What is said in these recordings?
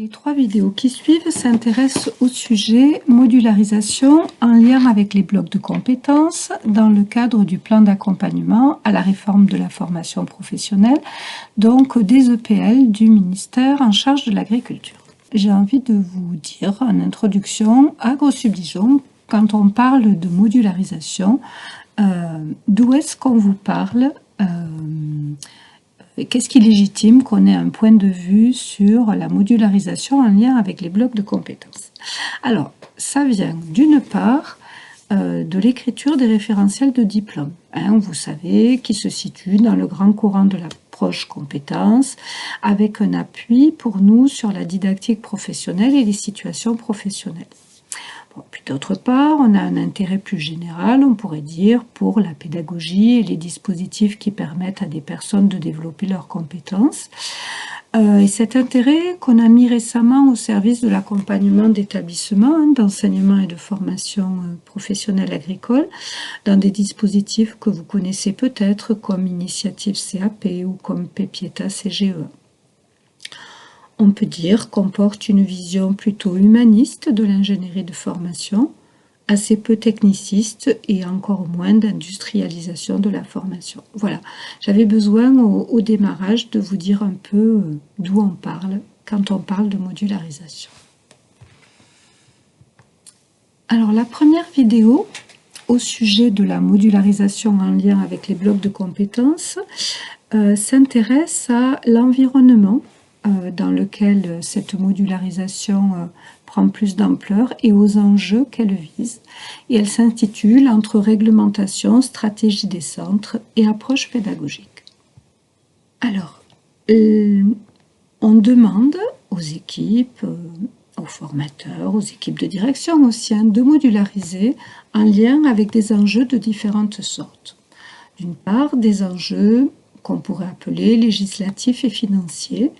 Les 3 vidéos qui suivent s'intéressent au sujet modularisation en lien avec les blocs de compétences dans le cadre du plan d'accompagnement à la réforme de la formation professionnelle, donc des EPL du ministère en charge de l'agriculture. J'ai envie de vous dire en introduction, à grosso modo, quand on parle de modularisation, d'où est-ce qu'on vous parle qu'est-ce qui légitime qu'on ait un point de vue sur la modularisation en lien avec les blocs de compétences? Alors, ça vient d'une part de l'écriture des référentiels de diplôme, vous savez, qui se situe dans le grand courant de l'approche compétences, avec un appui pour nous sur la didactique professionnelle et les situations professionnelles. Puis d'autre part, on a un intérêt plus général, on pourrait dire, pour la pédagogie et les dispositifs qui permettent à des personnes de développer leurs compétences. Et cet intérêt qu'on a mis récemment au service de l'accompagnement d'établissements d'enseignement et de formation professionnelle agricole, dans des dispositifs que vous connaissez peut-être comme Initiative CAP ou comme Pepieta CGEA. On peut dire qu'on porte une vision plutôt humaniste de l'ingénierie de formation, assez peu techniciste et encore moins d'industrialisation de la formation. Voilà, j'avais besoin au démarrage de vous dire un peu d'où on parle quand on parle de modularisation. Alors la première vidéo au sujet de la modularisation en lien avec les blocs de compétences s'intéresse à l'environnement dans lequel cette modularisation prend plus d'ampleur et aux enjeux qu'elle vise. Et elle s'intitule « Entre réglementation, stratégie des centres et approche pédagogique ». Alors, on demande aux équipes, aux formateurs, aux équipes de direction aussi, de modulariser en lien avec des enjeux de différentes sortes. D'une part, des enjeux qu'on pourrait appeler législatifs et financiers.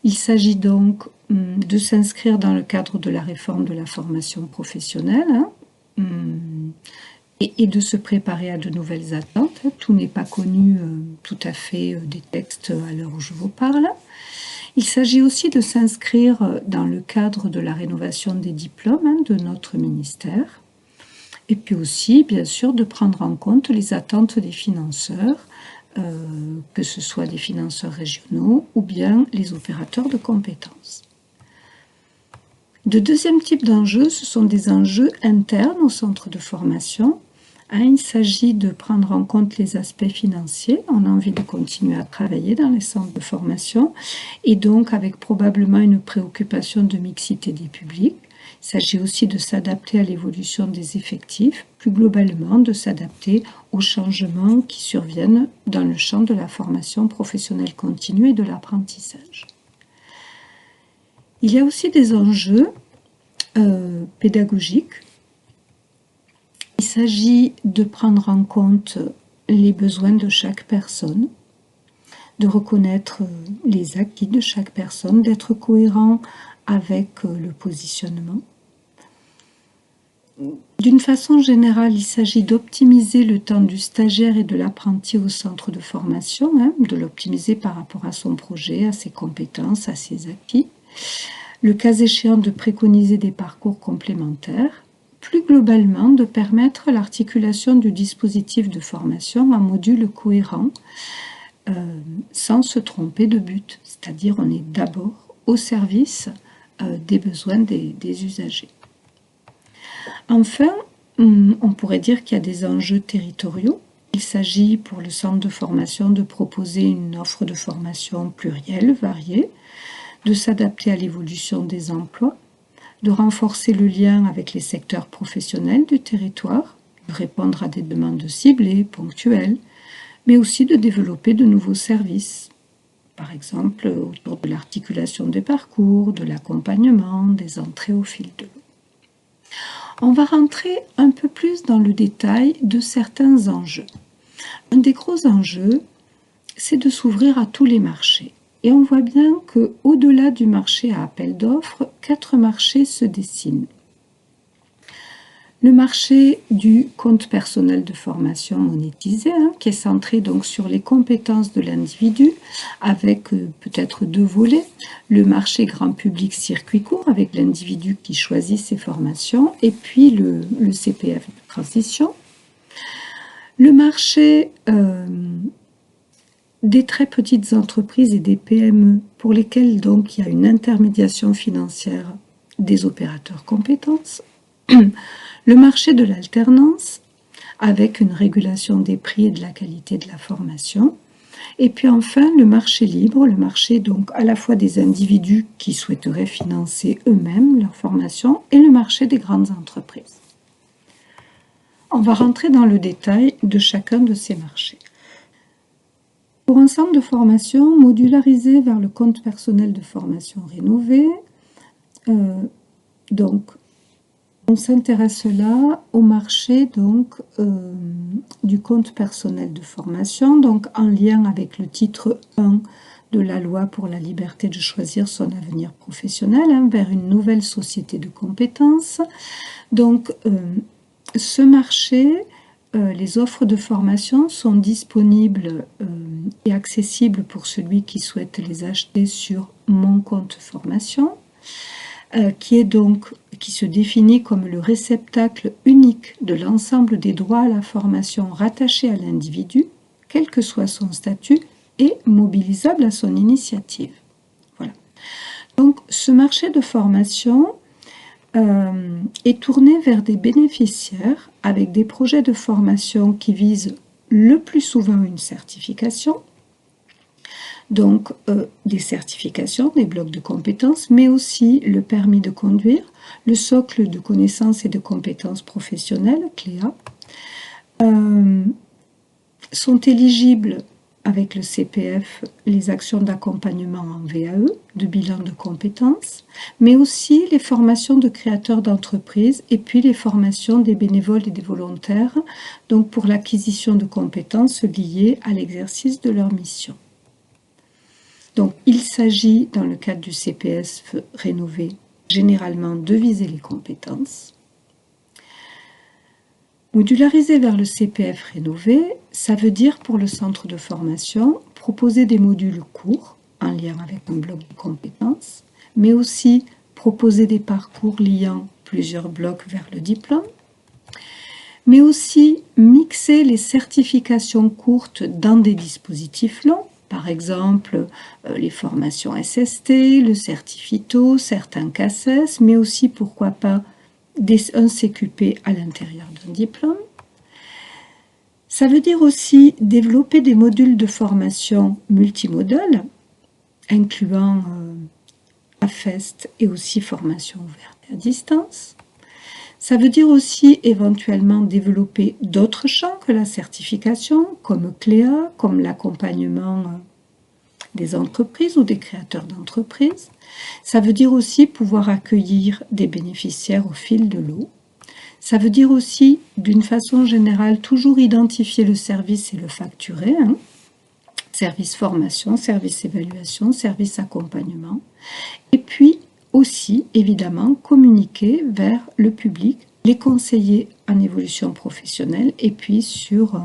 Il s'agit donc de s'inscrire dans le cadre de la réforme de la formation professionnelle et de se préparer à de nouvelles attentes. Tout n'est pas connu tout à fait des textes à l'heure où je vous parle. Il s'agit aussi de s'inscrire dans le cadre de la rénovation des diplômes de notre ministère. Et puis aussi, bien sûr, de prendre en compte les attentes des financeurs, que ce soit des financeurs régionaux ou bien les opérateurs de compétences. Le deuxième type d'enjeux, ce sont des enjeux internes au centre de formation. Il s'agit de prendre en compte les aspects financiers. On a envie de continuer à travailler dans les centres de formation et donc avec probablement une préoccupation de mixité des publics. Il s'agit aussi de s'adapter à l'évolution des effectifs, plus globalement de s'adapter aux changements qui surviennent dans le champ de la formation professionnelle continue et de l'apprentissage. Il y a aussi des enjeux pédagogiques. Il s'agit de prendre en compte les besoins de chaque personne, de reconnaître les acquis de chaque personne, d'être cohérent avec le positionnement. D'une façon générale, il s'agit d'optimiser le temps du stagiaire et de l'apprenti au centre de formation, de l'optimiser par rapport à son projet, à ses compétences, à ses acquis. Le cas échéant, de préconiser des parcours complémentaires. Plus globalement, de permettre l'articulation du dispositif de formation en modules cohérents, sans se tromper de but. C'est-à-dire, on est d'abord au service des besoins des usagers. Enfin, on pourrait dire qu'il y a des enjeux territoriaux. Il s'agit pour le centre de formation de proposer une offre de formation plurielle, variée, de s'adapter à l'évolution des emplois, de renforcer le lien avec les secteurs professionnels du territoire, de répondre à des demandes ciblées, ponctuelles, mais aussi de développer de nouveaux services, par exemple autour de l'articulation des parcours, de l'accompagnement, des entrées au fil de l'eau. On va rentrer un peu plus dans le détail de certains enjeux. Un des gros enjeux, c'est de s'ouvrir à tous les marchés. Et on voit bien qu'au-delà du marché à appel d'offres, 4 marchés se dessinent. Le marché du compte personnel de formation monétisé, qui est centré donc sur les compétences de l'individu, avec peut-être 2 volets. Le marché grand public circuit court, avec l'individu qui choisit ses formations, et puis le CPF de transition. Le marché des très petites entreprises et des PME, pour lesquelles donc il y a une intermédiation financière des opérateurs compétences. Le marché de l'alternance, avec une régulation des prix et de la qualité de la formation. Et puis enfin, le marché libre, le marché donc à la fois des individus qui souhaiteraient financer eux-mêmes leur formation et le marché des grandes entreprises. On va rentrer dans le détail de chacun de ces marchés. Pour un centre de formation modularisé vers le compte personnel de formation rénové, donc on s'intéresse là au marché donc, du compte personnel de formation, donc en lien avec le titre 1 de la loi pour la liberté de choisir son avenir professionnel, vers une nouvelle société de compétences. Donc ce marché, les offres de formation sont disponibles et accessibles pour celui qui souhaite les acheter sur Mon compte formation. Qui se définit comme le réceptacle unique de l'ensemble des droits à la formation rattachés à l'individu, quel que soit son statut, et mobilisable à son initiative. Voilà. Donc, ce marché de formation est tourné vers des bénéficiaires avec des projets de formation qui visent le plus souvent une certification, donc des certifications, des blocs de compétences, mais aussi le permis de conduire, le socle de connaissances et de compétences professionnelles, CLEA, sont éligibles avec le CPF les actions d'accompagnement en VAE, de bilan de compétences, mais aussi les formations de créateurs d'entreprises et puis les formations des bénévoles et des volontaires, donc pour l'acquisition de compétences liées à l'exercice de leur mission. Donc, il s'agit, dans le cadre du CPF rénové, généralement de viser les compétences. Modulariser vers le CPF rénové, ça veut dire pour le centre de formation, proposer des modules courts, en lien avec un bloc de compétences, mais aussi proposer des parcours liant plusieurs blocs vers le diplôme, mais aussi mixer les certifications courtes dans des dispositifs longs, par exemple les formations SST, le certifito, certains CACES, mais aussi, pourquoi pas, un CQP à l'intérieur d'un diplôme. Ça veut dire aussi développer des modules de formation multimodales, incluant AFEST et aussi formation ouverte à distance. Ça veut dire aussi éventuellement développer d'autres champs que la certification, comme CLEA, comme l'accompagnement des entreprises ou des créateurs d'entreprises. Ça veut dire aussi pouvoir accueillir des bénéficiaires au fil de l'eau. Ça veut dire aussi, d'une façon générale, toujours identifier le service et le facturer. Service formation, service évaluation, service accompagnement. Et puis aussi, évidemment, communiquer vers le public, les conseiller en évolution professionnelle et puis sur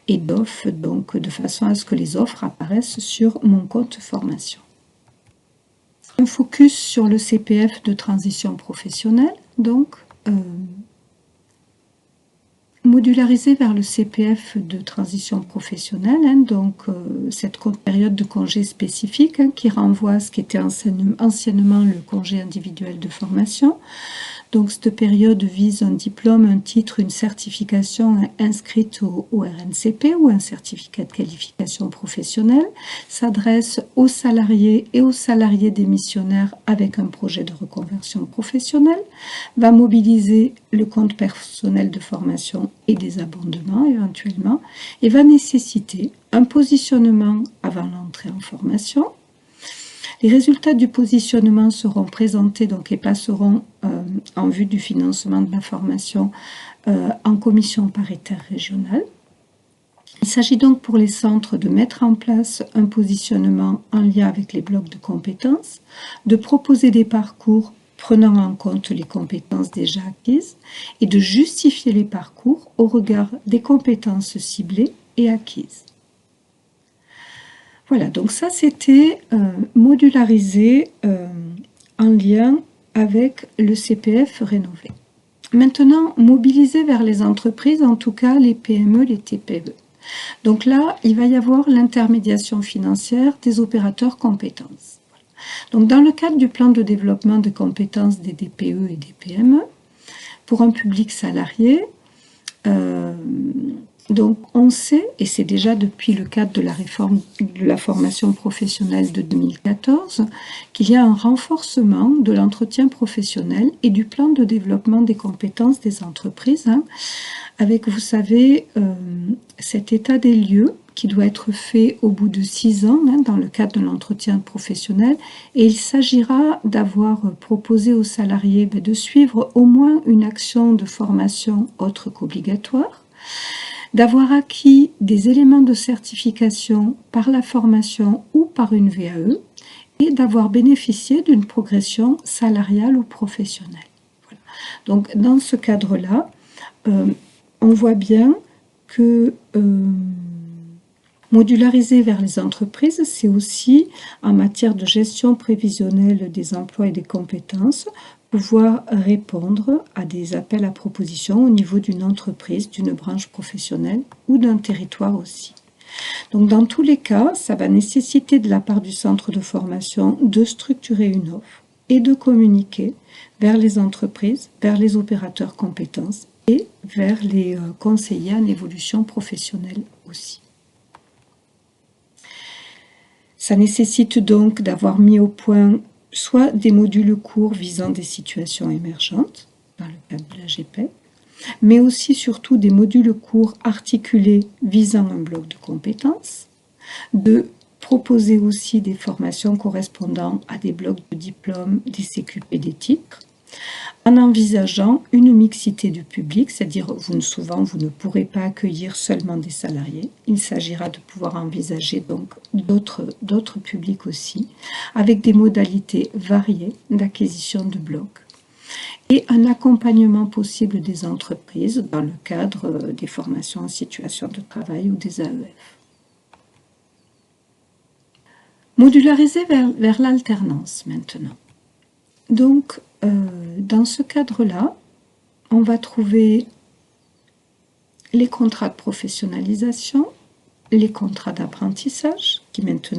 EDOF, donc de façon à ce que les offres apparaissent sur Mon compte formation. Un focus sur le CPF de transition professionnelle, donc modularisé vers le CPF de transition professionnelle, donc cette période de congé spécifique qui renvoie à ce qui était anciennement le congé individuel de formation. Donc cette période vise un diplôme, un titre, une certification inscrite au RNCP ou un certificat de qualification professionnelle, s'adresse aux salariés et aux salariés démissionnaires avec un projet de reconversion professionnelle, va mobiliser le compte personnel de formation et des abondements éventuellement, et va nécessiter un positionnement avant l'entrée en formation. Les résultats du positionnement seront présentés donc, et passeront en vue du financement de la formation en commission paritaire régionale. Il s'agit donc pour les centres de mettre en place un positionnement en lien avec les blocs de compétences, de proposer des parcours prenant en compte les compétences déjà acquises et de justifier les parcours au regard des compétences ciblées et acquises. Voilà, donc ça c'était modularisé en lien avec le CPF rénové. Maintenant, mobiliser vers les entreprises, en tout cas les PME, les TPE. Donc là, il va y avoir l'intermédiation financière des opérateurs compétences. Donc dans le cadre du plan de développement de compétences des DPE et des PME, pour un public salarié, donc on sait, et c'est déjà depuis le cadre de la réforme de la formation professionnelle de 2014, qu'il y a un renforcement de l'entretien professionnel et du plan de développement des compétences des entreprises, avec, vous savez, cet état des lieux qui doit être fait au bout de 6 ans dans le cadre de l'entretien professionnel, et il s'agira d'avoir proposé aux salariés de suivre au moins une action de formation autre qu'obligatoire, d'avoir acquis des éléments de certification par la formation ou par une VAE et d'avoir bénéficié d'une progression salariale ou professionnelle. Voilà. Donc dans ce cadre-là, on voit bien que modulariser vers les entreprises, c'est aussi en matière de gestion prévisionnelle des emplois et des compétences, pouvoir répondre à des appels à propositions au niveau d'une entreprise, d'une branche professionnelle ou d'un territoire aussi. Donc dans tous les cas, ça va nécessiter de la part du centre de formation de structurer une offre et de communiquer vers les entreprises, vers les opérateurs compétences et vers les conseillers en évolution professionnelle aussi. Ça nécessite donc d'avoir mis au point soit des modules courts visant des situations émergentes, dans le cadre de la GPEC, mais aussi surtout des modules courts articulés visant un bloc de compétences, de proposer aussi des formations correspondant à des blocs de diplômes, des CQP et des titres, en envisageant une mixité du public, c'est-à-dire souvent vous ne pourrez pas accueillir seulement des salariés, il s'agira de pouvoir envisager donc d'autres publics aussi, avec des modalités variées d'acquisition de blocs et un accompagnement possible des entreprises dans le cadre des formations en situation de travail ou des AEF. Modulariser vers l'alternance maintenant. Donc, dans ce cadre-là, on va trouver les contrats de professionnalisation, les contrats d'apprentissage, qu'il est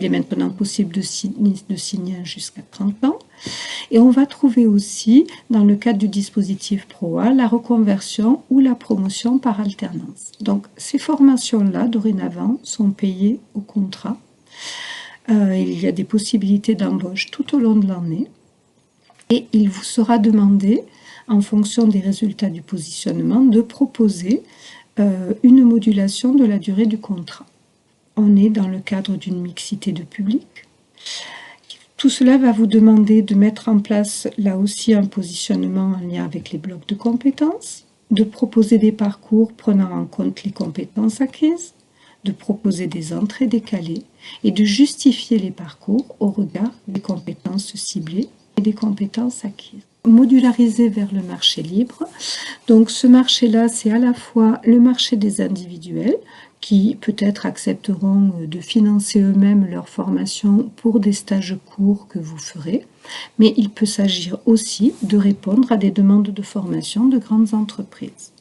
maintenant possible de signer jusqu'à 30 ans. Et on va trouver aussi, dans le cadre du dispositif PROA, la reconversion ou la promotion par alternance. Donc, ces formations-là, dorénavant, sont payées au contrat. Il y a des possibilités d'embauche tout au long de l'année et il vous sera demandé, en fonction des résultats du positionnement, de proposer une modulation de la durée du contrat. On est dans le cadre d'une mixité de public. Tout cela va vous demander de mettre en place là aussi un positionnement en lien avec les blocs de compétences, de proposer des parcours prenant en compte les compétences acquises, de proposer des entrées décalées et de justifier les parcours au regard des compétences ciblées et des compétences acquises. Modulariser vers le marché libre. Donc ce marché-là, c'est à la fois le marché des individuels qui peut-être accepteront de financer eux-mêmes leur formation pour des stages courts que vous ferez, mais il peut s'agir aussi de répondre à des demandes de formation de grandes entreprises.